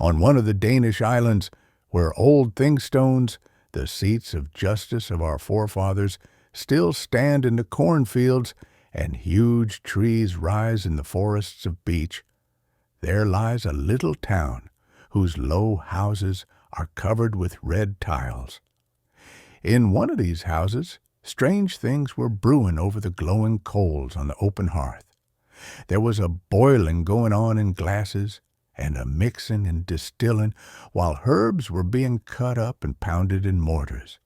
On one of the Danish islands, where old thingstones, the seats of justice of our forefathers, still stand in the cornfields and huge trees rise in the forests of beech, there lies a little town whose low houses are covered with red tiles. In one of these houses, strange things were brewing over the glowing coals on the open hearth. There was a boiling going on in glasses, and a mixing and distilling, while herbs were being cut up and pounded in mortars.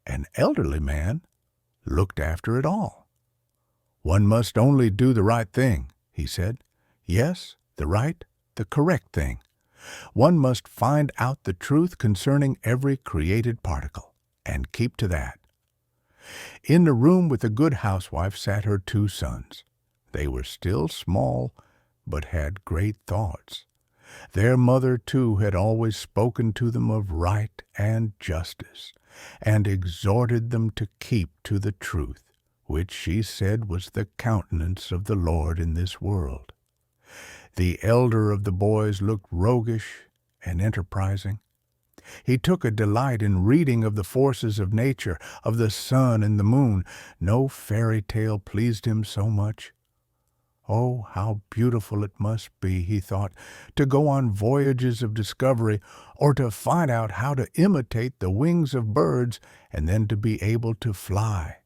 An elderly man looked after it all. "One must only do the right thing," he said. "Yes, the right, the correct thing. One must find out the truth concerning every created particle, and keep to that." In the room with the good housewife sat her 2 sons. They were still small, but had great thoughts. Their mother, too, had always spoken to them of right and justice, and exhorted them to keep to the truth, which she said was the countenance of the Lord in this world. The elder of the boys looked roguish and enterprising. He took a delight in reading of the forces of nature, of the sun and the moon. No fairy tale pleased him so much. Oh, how beautiful it must be, he thought, to go on voyages of discovery, or to find out how to imitate the wings of birds, and then to be able to fly.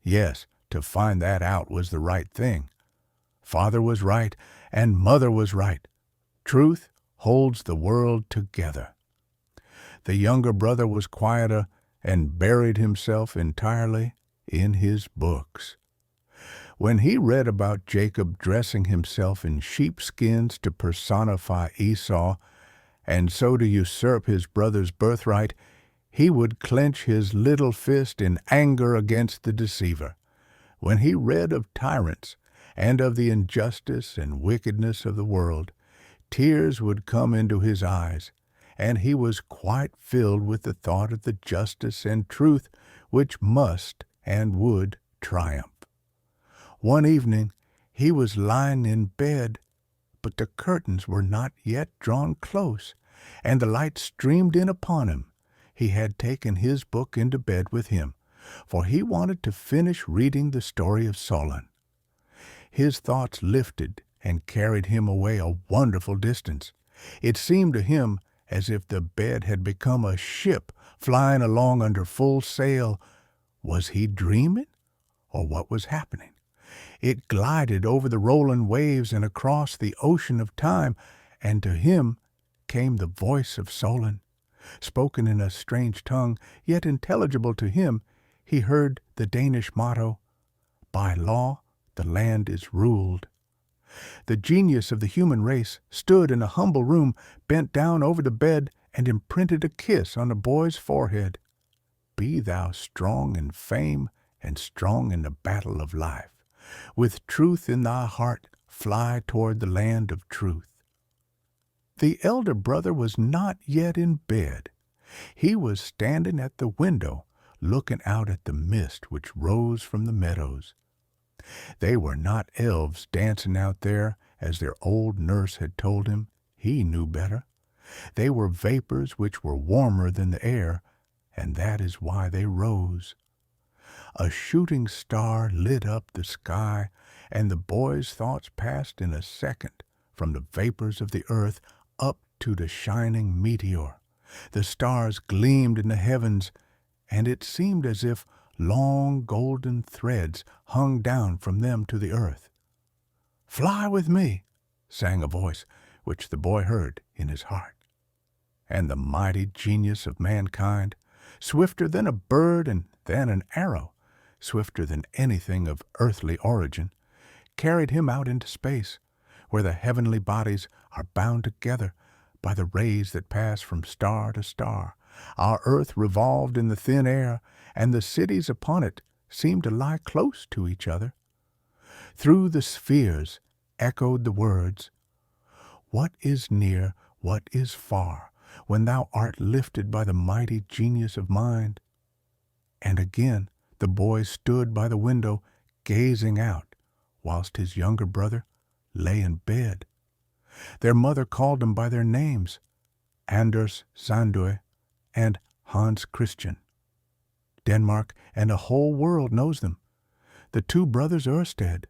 Yes, to find that out was the right thing. Father was right, and mother was right. Truth holds the world together. The younger brother was quieter and buried himself entirely in his books. When he read about Jacob dressing himself in sheepskins to personify Esau, and so to usurp his brother's birthright, he would clench his little fist in anger against the deceiver. When he read of tyrants and of the injustice and wickedness of the world, tears would come into his eyes, and he was quite filled with the thought of the justice and truth which must and would triumph. One evening he was lying in bed, but the curtains were not yet drawn close, and the light streamed in upon him. He had taken his book into bed with him, for he wanted to finish reading the story of Solon. His thoughts lifted and carried him away a wonderful distance. It seemed to him as if the bed had become a ship flying along under full sail. Was he dreaming, or what was happening? It glided over the rolling waves and across the ocean of time, and to him came the voice of Solon. Spoken in a strange tongue, yet intelligible to him, he heard the Danish motto, "By law the land is ruled." The genius of the human race stood in a humble room, bent down over the bed, and imprinted a kiss on the boy's forehead. "Be thou strong in fame and strong in the battle of life. With truth in thy heart, fly toward the land of truth." The elder brother was not yet in bed. He was standing at the window, looking out at the mist which rose from the meadows. They were not elves dancing out there, as their old nurse had told him. He knew better. They were vapors which were warmer than the air, and that is why they rose. A shooting star lit up the sky, and the boy's thoughts passed in a second from the vapors of the earth up to the shining meteor. The stars gleamed in the heavens, and it seemed as if long golden threads hung down from them to the earth. "Fly with me," sang a voice which the boy heard in his heart. And the mighty genius of mankind, swifter than a bird and than an arrow, swifter than anything of earthly origin, carried him out into space, where the heavenly bodies are bound together by the rays that pass from star to star. Our earth revolved in the thin air, and the cities upon it seemed to lie close to each other. Through the spheres echoed the words, "What is near, what is far, when thou art lifted by the mighty genius of mind?" And again the boy stood by the window, gazing out, whilst his younger brother lay in bed. Their mother called them by their names, Anders Sandøe and Hans Christian. Denmark and the whole world knows them. The two brothers Ørsted,